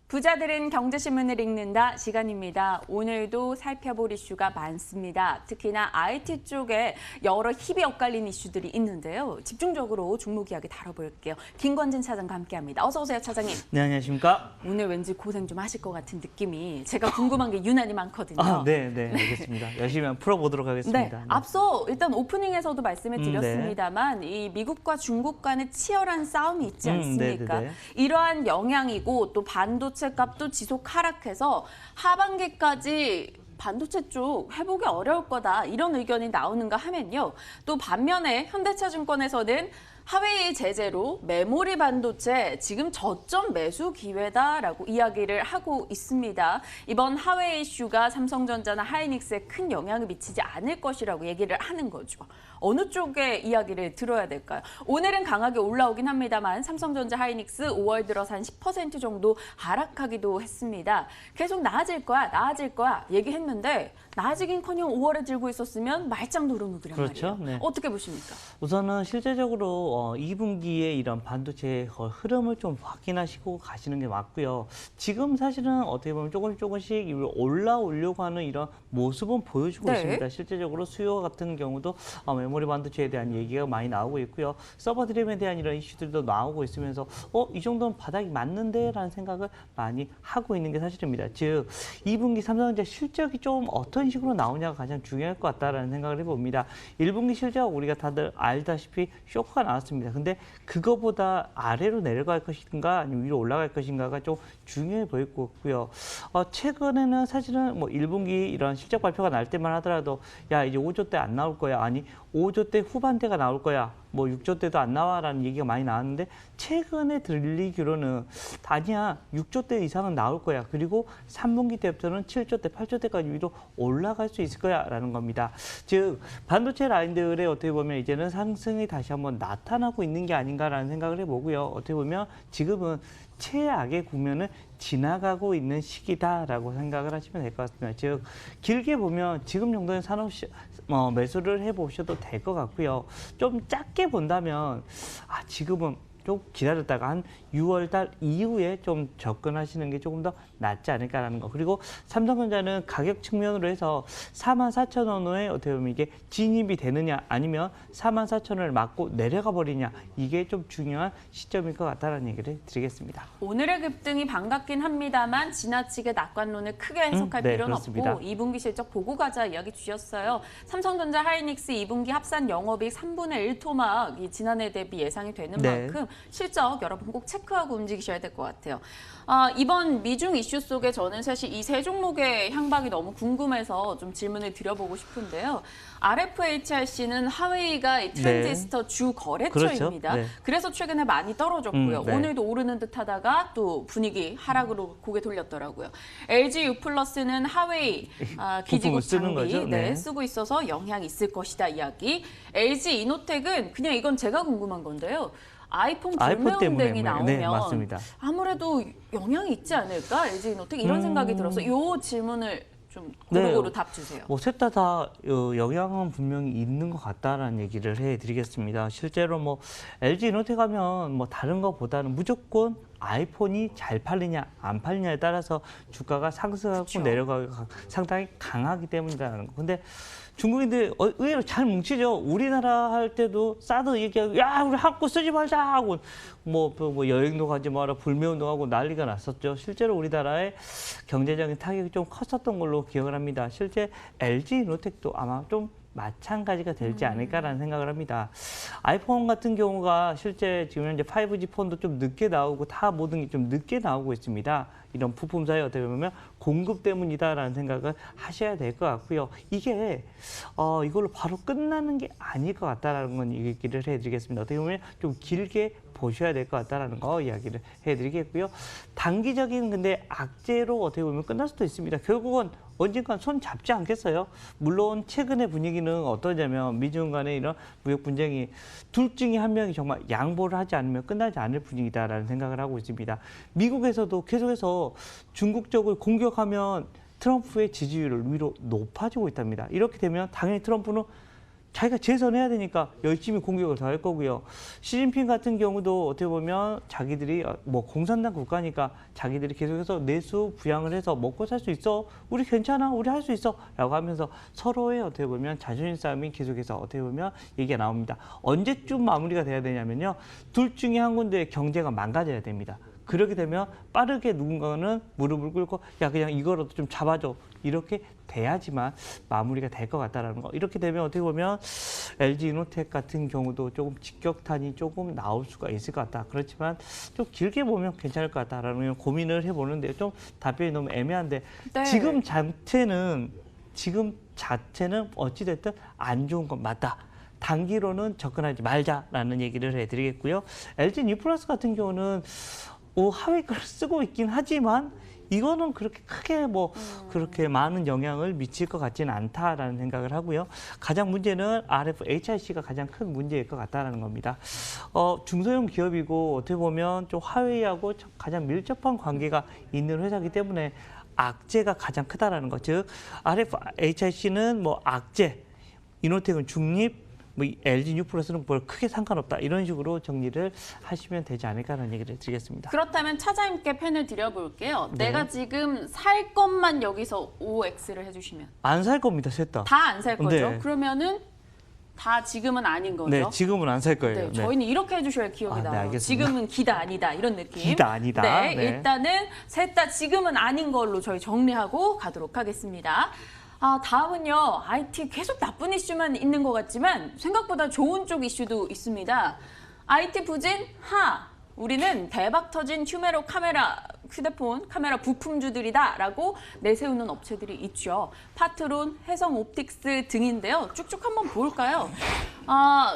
부자들은 경제신문을 읽는다 시간입니다. 오늘도 살펴볼 이슈가 많습니다. 특히나 IT 쪽에 여러 힙이 엇갈린 이슈들이 있는데요. 집중적으로 종목 이야기 다뤄볼게요. 김권진 차장과 함께합니다. 어서 오세요, 차장님. 네, 안녕하십니까? 오늘 왠지 고생 좀 하실 것 같은 느낌이 제가 궁금한 게 유난히 많거든요. 네, 알겠습니다. 열심히 한번 풀어보도록 하겠습니다. 네, 앞서 일단 오프닝에서도 말씀을 드렸습니다만 이 미국과 중국 간의 치열한 싸움이 있지 않습니까? 이러한 영향이고 또 반도체 값도 지속 하락해서 하반기까지 반도체 쪽 회복이 어려울 거다 이런 의견이 나오는가 하면요. 또 반면에 현대차증권에서는 하웨이 제재로 메모리 반도체 지금 저점 매수 기회다라고 이야기를 하고 있습니다. 이번 하웨이 이슈가 삼성전자나 하이닉스에 큰 영향을 미치지 않을 것이라고 얘기를 하는 거죠. 어느 쪽의 이야기를 들어야 될까요? 오늘은 강하게 올라오긴 합니다만 삼성전자 하이닉스 5월 들어서 한 10% 정도 하락하기도 했습니다. 계속 나아질 거야 얘기했는데 나아지긴커녕 5월에 들고 있었으면 말짱 도루묵이란 그렇죠? 말이에요. 네. 어떻게 보십니까? 우선은 실제적으로 2분기에 이런 반도체의 흐름을 좀 확인하시고 가시는 게 맞고요. 지금 사실은 어떻게 보면 조금씩 올라오려고 하는 이런 모습은 보여주고 있습니다. 실제적으로 수요 같은 경우도 메모리 반도체에 대한 얘기가 많이 나오고 있고요. 서버 드램에 대한 이런 이슈들도 나오고 있으면서 이 정도는 바닥이 맞는데? 라는 생각을 많이 하고 있는 게 사실입니다. 즉 2분기 삼성전자 실적이 좀 어떤 식으로 나오냐가 가장 중요할 것 같다라는 생각을 해봅니다. 1분기 실적 우리가 다들 알다시피 쇼크가 나왔습니다. 근데 그거보다 아래로 내려갈 것인가 아니면 위로 올라갈 것인가가 좀 중요해 보일 것 같고요. 최근에는 사실은 뭐 1분기 이런 실적 발표가 날 때만 하더라도 야 이제 5조 대 안 나올 거야. 아니 5조 대 후반대가 나올 거야. 뭐 6조 대도 안 나와라는 얘기가 많이 나왔는데 최근에 들리기로는 아니야 6조 대 이상은 나올 거야. 그리고 3분기 때부터는 7조 대, 8조 대까지 위로 올라갈 수 있을 거야라는 겁니다. 즉 반도체 라인들의 어떻게 보면 이제는 상승이 다시 한번 나타나고 있는 게 아닌가라는 생각을 해보고요. 어떻게 보면 지금은 최악의 국면을 지나가고 있는 시기다라고 생각을 하시면 될 것 같습니다. 즉 길게 보면 지금 정도의 산업 매수를 해보셔도 될 것 같고요. 좀 짧게 본다면 지금은 좀 기다렸다가 한 6월 달 이후에 좀 접근하시는 게 조금 더 낫지 않을까라는 거. 그리고 삼성전자는 가격 측면으로 해서 44,000원에 어떻게 보면 이게 진입이 되느냐 아니면 44,000원을 맞고 내려가 버리냐 이게 좀 중요한 시점일 것 같다는 얘기를 드리겠습니다. 오늘의 급등이 반갑긴 합니다만 지나치게 낙관론을 크게 해석할 필요는 그렇습니다. 없고 2분기 실적 보고 가자 이야기 주셨어요. 삼성전자 하이닉스 2분기 합산 영업이익 3분의 1 토막 지난해 대비 예상이 되는 만큼 실적 여러분 꼭 체크하고 움직이셔야 될 것 같아요. 이번 미중 이슈 속에 저는 사실 이 세 종목의 향방이 너무 궁금해서 좀 질문을 드려보고 싶은데요. RFHRC는 하웨이가 이 트랜지스터 주 거래처입니다. 그래서 최근에 많이 떨어졌고요. 오늘도 오르는 듯 하다가 또 분위기 하락으로 고개 돌렸더라고요. LG U+는 하웨이 기지국 장비 쓰고 있어서 영향이 있을 것이다 이야기. LG 이노텍은 그냥 이건 제가 궁금한 건데요. 아이폰 불매운동이 나오면 아무래도 영향이 있지 않을까? LG 이노텍 이런 생각이 들어서 이 질문을 좀 고루고루 답 주세요. 셋 다 영향은 분명히 있는 것 같다라는 얘기를 해드리겠습니다. 실제로 뭐 LG 이노텍 하면 뭐 다른 것보다는 무조건 아이폰이 잘 팔리냐 안 팔리냐에 따라서 주가가 상승하고 내려가기 상당히 강하기 때문이라는 거. 근데 중국인들 의외로 잘 뭉치죠. 우리나라 할 때도 사드 얘기하고 야 우리 한국 쓰지 말자 하고 뭐 여행도 가지 마라 불매운동하고 난리가 났었죠. 실제로 우리나라의 경제적인 타격이 좀 컸었던 걸로 기억을 합니다. 실제 LG 이노텍도 아마 좀 마찬가지가 될지 않을까라는 생각을 합니다. 아이폰 같은 경우가 실제 지금 현재 5G 폰도 좀 늦게 나오고 다 모든 게 좀 늦게 나오고 있습니다. 이런 부품사의 어떻게 보면 공급 때문이다라는 생각을 하셔야 될 것 같고요. 이게 이걸로 바로 끝나는 게 아닐 것 같다라는 건 얘기를 해드리겠습니다. 어떻게 보면 좀 길게 보셔야 될 것 같다라는 거 이야기를 해드리겠고요. 단기적인 근데 악재로 어떻게 보면 끝날 수도 있습니다. 결국은 언젠간 손 잡지 않겠어요? 물론 최근의 분위기는 어떠냐면 미중 간의 이런 무역 분쟁이 둘 중에 한 명이 정말 양보를 하지 않으면 끝나지 않을 분위기다라는 생각을 하고 있습니다. 미국에서도 계속해서 중국 쪽을 공격하면 트럼프의 지지율을 위로 높아지고 있답니다. 이렇게 되면 당연히 트럼프는 자기가 재선해야 되니까 열심히 공격을 더 할 거고요. 시진핑 같은 경우도 어떻게 보면 자기들이 뭐 공산당 국가니까 자기들이 계속해서 내수 부양을 해서 먹고 살 수 있어. 우리 괜찮아. 우리 할 수 있어. 라고 하면서 서로의 어떻게 보면 자존심 싸움이 계속해서 어떻게 보면 얘기가 나옵니다. 언제쯤 마무리가 돼야 되냐면요. 둘 중에 한 군데의 경제가 망가져야 됩니다. 그렇게 되면 빠르게 누군가는 무릎을 꿇고 야 그냥 이거라도 좀 잡아줘. 이렇게 돼야지만 마무리가 될 것 같다라는 거. 이렇게 되면 어떻게 보면 LG이노텍 같은 경우도 조금 직격탄이 조금 나올 수가 있을 것 같다. 그렇지만 좀 길게 보면 괜찮을 것 같다라는 고민을 해보는데 좀 답변이 너무 애매한데 네. 지금 자체는 어찌됐든 안 좋은 건 맞다. 단기로는 접근하지 말자라는 얘기를 해드리겠고요. LG 뉴플러스 같은 경우는 하위권을 쓰고 있긴 하지만 이거는 그렇게 크게 그렇게 많은 영향을 미칠 것 같지는 않다라는 생각을 하고요. 가장 문제는 RFHIC가 가장 큰 문제일 것 같다라는 겁니다. 중소형 기업이고 어떻게 보면 좀 하위하고 가장 밀접한 관계가 있는 회사이기 때문에 악재가 가장 크다라는 것. 즉 RFHIC는 악재, 이노텍은 중립, LG 뉴플러스는 뭘 크게 상관없다. 이런 식으로 정리를 하시면 되지 않을까라는 얘기를 드리겠습니다. 그렇다면 차장님께 펜을 드려볼게요. 네. 내가 지금 살 것만 여기서 OX를 해주시면. 안 살 겁니다, 셋 다. 다 안 살 거죠? 네. 그러면은 다 지금은 아닌 거죠? 네, 지금은 안 살 거예요. 네, 저희는 이렇게 해주셔야 기억이 네, 나요. 알겠습니다. 지금은 기다 아니다 이런 느낌. 기다 아니다. 네, 네. 일단은 셋 다 지금은 아닌 걸로 저희 정리하고 가도록 하겠습니다. 다음은요. IT 계속 나쁜 이슈만 있는 것 같지만 생각보다 좋은 쪽 이슈도 있습니다. IT 부진 우리는 대박 터진 휴대폰 카메라 부품주들이다라고 내세우는 업체들이 있죠. 파트론, 해성옵틱스 등인데요. 쭉쭉 한번 볼까요?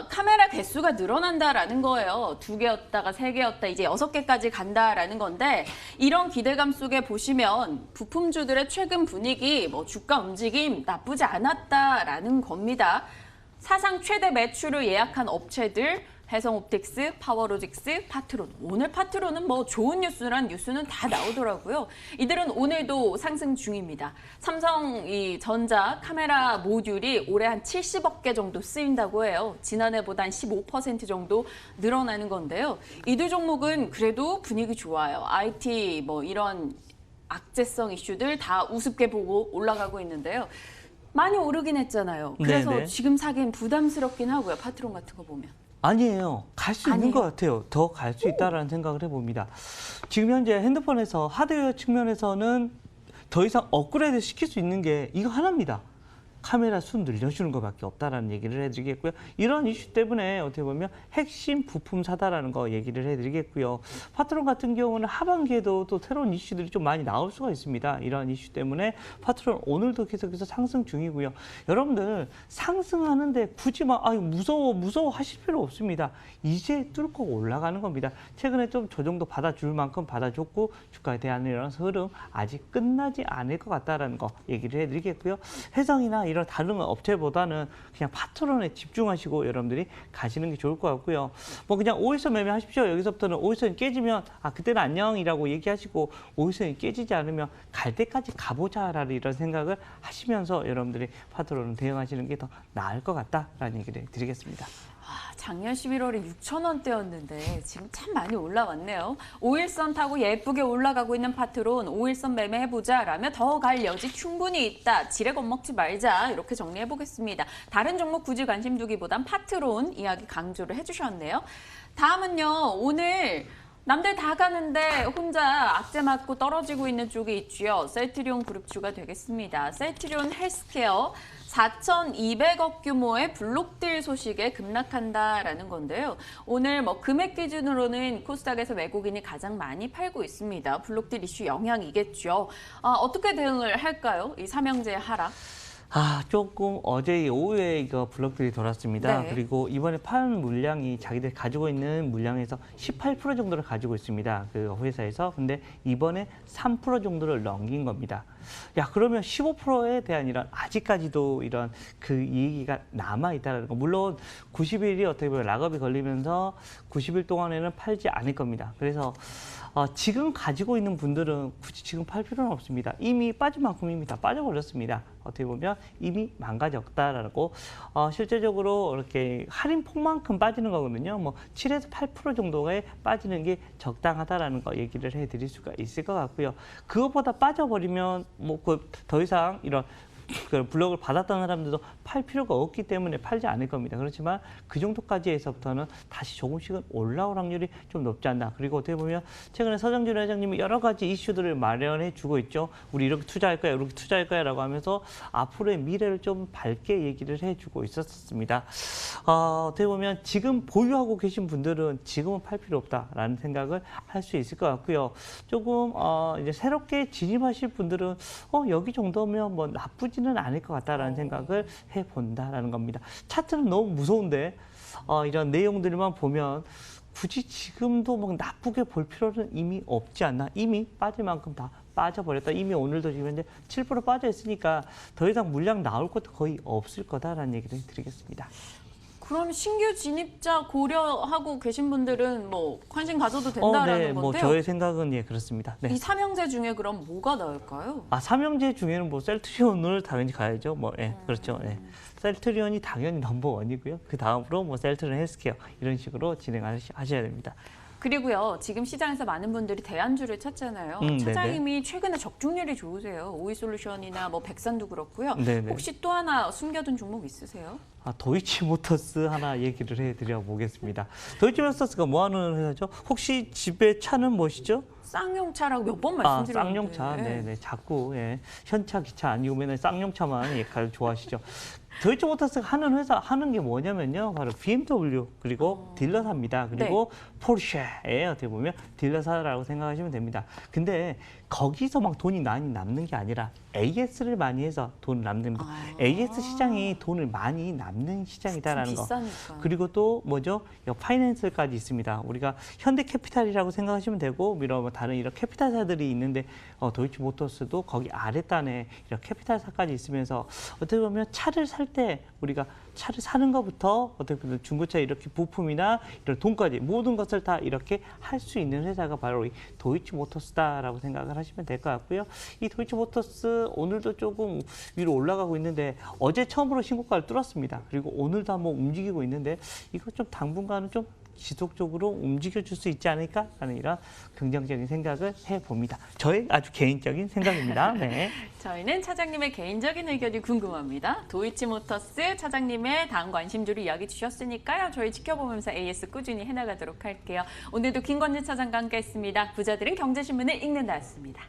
카메라 개수가 늘어난다라는 거예요. 2개였다가 3개였다, 이제 6개까지 간다라는 건데 이런 기대감 속에 보시면 부품주들의 최근 분위기, 주가 움직임 나쁘지 않았다라는 겁니다. 사상 최대 매출을 예약한 업체들 해성옵틱스, 파워로직스, 파트론. 오늘 파트론은 좋은 뉴스는 다 나오더라고요. 이들은 오늘도 상승 중입니다. 삼성 전자 카메라 모듈이 올해 한 70억 개 정도 쓰인다고 해요. 지난해보다 한 15% 정도 늘어나는 건데요. 이들 종목은 그래도 분위기 좋아요. IT 이런 악재성 이슈들 다 우습게 보고 올라가고 있는데요. 많이 오르긴 했잖아요. 그래서 네네. 지금 사기엔 부담스럽긴 하고요. 파트론 같은 거 보면. 아니에요. 갈 수 있는 아니에요? 것 같아요. 더 갈 수 있다라는 생각을 해봅니다. 지금 현재 핸드폰에서 하드웨어 측면에서는 더 이상 업그레이드 시킬 수 있는 게 이거 하나입니다. 카메라 수 늘려주는 것밖에 없다라는 얘기를 해드리겠고요. 이런 이슈 때문에 어떻게 보면 핵심 부품 사다라는 거 얘기를 해드리겠고요. 파트론 같은 경우는 하반기에도 또 새로운 이슈들이 좀 많이 나올 수가 있습니다. 이런 이슈 때문에 파트론 오늘도 계속해서 상승 중이고요. 여러분들 상승하는데 굳이 무서워 하실 필요 없습니다. 이제 뚫고 올라가는 겁니다. 최근에 좀 저 정도 받아줄 만큼 받아줬고 주가에 대한 이런 흐름 아직 끝나지 않을 것 같다라는 거 얘기를 해드리겠고요. 해성이나 이런 다른 업체보다는 그냥 파트론에 집중하시고 여러분들이 가시는 게 좋을 것 같고요. 그냥 5일선 매매하십시오. 여기서부터는 5일선이 깨지면 그때는 안녕이라고 얘기하시고 5일선이 깨지지 않으면 갈 때까지 가보자라는 이런 생각을 하시면서 여러분들이 파트론을 대응하시는 게 더 나을 것 같다라는 얘기를 드리겠습니다. 작년 11월에 6,000원대였는데 지금 참 많이 올라왔네요. 5일선 타고 예쁘게 올라가고 있는 파트론 5일선 매매해보자라면 더 갈 여지 충분히 있다. 지레 겁먹지 말자. 이렇게 정리해보겠습니다. 다른 종목 굳이 관심 두기보단 파트론 이야기 강조를 해주셨네요. 다음은요. 오늘 남들 다 가는데 혼자 악재 맞고 떨어지고 있는 쪽이 있죠. 셀트리온 그룹주가 되겠습니다. 셀트리온 헬스케어 4,200억 규모의 블록딜 소식에 급락한다라는 건데요. 오늘 금액 기준으로는 코스닥에서 외국인이 가장 많이 팔고 있습니다. 블록딜 이슈 영향이겠죠. 어떻게 대응을 할까요? 이 삼형제의 하락. 조금 어제 오후에 이거 블록들이 돌았습니다. 네. 그리고 이번에 파는 물량이 자기들 가지고 있는 물량에서 18% 정도를 가지고 있습니다. 그 회사에서. 근데 이번에 3% 정도를 넘긴 겁니다. 그러면 15%에 대한 이런 아직까지도 이런 그 얘기가 남아 있다는 거. 물론 90일이 어떻게 보면 락업이 걸리면서 90일 동안에는 팔지 않을 겁니다. 그래서 지금 가지고 있는 분들은 굳이 지금 팔 필요는 없습니다. 이미 빠진 만큼 이미 다 빠져버렸습니다. 어떻게 보면 이미 망가졌다라고 실제적으로 이렇게 할인폭만큼 빠지는 거거든요. 뭐 7에서 8% 정도에 빠지는 게 적당하다라는 거 얘기를 해드릴 수가 있을 것 같고요. 그것보다 빠져버리면 뭐 더 이상 이런 그 블록을 받았던 사람들도 팔 필요가 없기 때문에 팔지 않을 겁니다. 그렇지만 그 정도까지 해서부터는 다시 조금씩은 올라올 확률이 좀 높지 않나. 그리고 어떻게 보면 최근에 서정준 회장님이 여러 가지 이슈들을 마련해 주고 있죠. 우리 이렇게 투자할 거야, 이렇게 투자할 거야 라고 하면서 앞으로의 미래를 좀 밝게 얘기를 해주고 있었습니다. 어떻게 보면 지금 보유하고 계신 분들은 지금은 팔 필요 없다라는 생각을 할 수 있을 것 같고요. 조금 이제 새롭게 진입하실 분들은 여기 정도면 뭐 나쁘지는 않을 것 같다라는 생각을 해본다라는 겁니다. 차트는 너무 무서운데 이런 내용들만 보면 굳이 지금도 뭐 나쁘게 볼 필요는 이미 없지 않나. 이미 빠질 만큼 다 빠져버렸다. 이미 오늘도 지금 현재 7% 빠져 있으니까 더 이상 물량 나올 것도 거의 없을 거다라는 얘기를 드리겠습니다. 그럼 신규 진입자 고려하고 계신 분들은 뭐 관심 가져도 된다라는 네, 건데요. 뭐 저의 생각은 예 그렇습니다. 네. 이 삼형제 중에 그럼 뭐가 나을까요? 삼형제 중에는 뭐 셀트리온을 당연히 가야죠. 뭐 그렇죠. 셀트리온이 당연히 넘버원이고요. 그 다음으로 뭐 셀트리온 헬스케어 이런 식으로 진행하셔야 됩니다. 그리고요, 지금 시장에서 많은 분들이 대안주를 찾잖아요. 차장님이 최근에 적중률이 좋으세요. 오이솔루션이나 뭐 백산도 그렇고요. 네네. 혹시 또 하나 숨겨둔 종목 있으세요? 도이치모터스 하나 얘기를 해드려 보겠습니다. 도이치모터스가 뭐 하는 회사죠? 혹시 집에 차는 무엇이죠? 쌍용차라고 몇 번 말씀드렸는데. 쌍용차. 네네. 자꾸 현차, 기차 아니고 맨날 쌍용차만 좋아하시죠. 도이치모터스가 하는 회사 하는 게 뭐냐면요, 바로 BMW 그리고 딜러사입니다. 그리고 포르쉐에 어떻게 보면 딜러사라고 생각하시면 됩니다. 근데 거기서 막 돈이 많이 남는 게 아니라 AS를 많이 해서 돈을 남는 거. AS 시장이 돈을 많이 남는 시장이다라는 거. 비싸니까. 그리고 또 뭐죠? 파이낸스까지 있습니다. 우리가 현대캐피탈이라고 생각하시면 되고, 뭐 다른 이런 캐피탈사들이 있는데 도이치모터스도 거기 아랫단에 이런 캐피탈사까지 있으면서 어떻게 보면 차를 살 때 우리가 차를 사는 것부터 어떻게 보면 중고차 이렇게 부품이나 이런 돈까지 모든 것을 다 이렇게 할 수 있는 회사가 바로 이 도이치모터스다라고 생각을 하시면 될 것 같고요. 이 도이치모터스 오늘도 조금 위로 올라가고 있는데 어제 처음으로 신고가를 뚫었습니다. 그리고 오늘도 한번 움직이고 있는데 이거 좀 당분간은 좀 지속적으로 움직여줄 수 있지 않을까 하는 이런 긍정적인 생각을 해봅니다. 저의 아주 개인적인 생각입니다. 네. 저희는 차장님의 개인적인 의견이 궁금합니다. 도이치모터스 차장님의 다음 관심주를 이야기 주셨으니까요. 저희 지켜보면서 AS 꾸준히 해나가도록 할게요. 오늘도 김건진 차장과 함께했습니다. 부자들은 경제신문을 읽는다였습니다.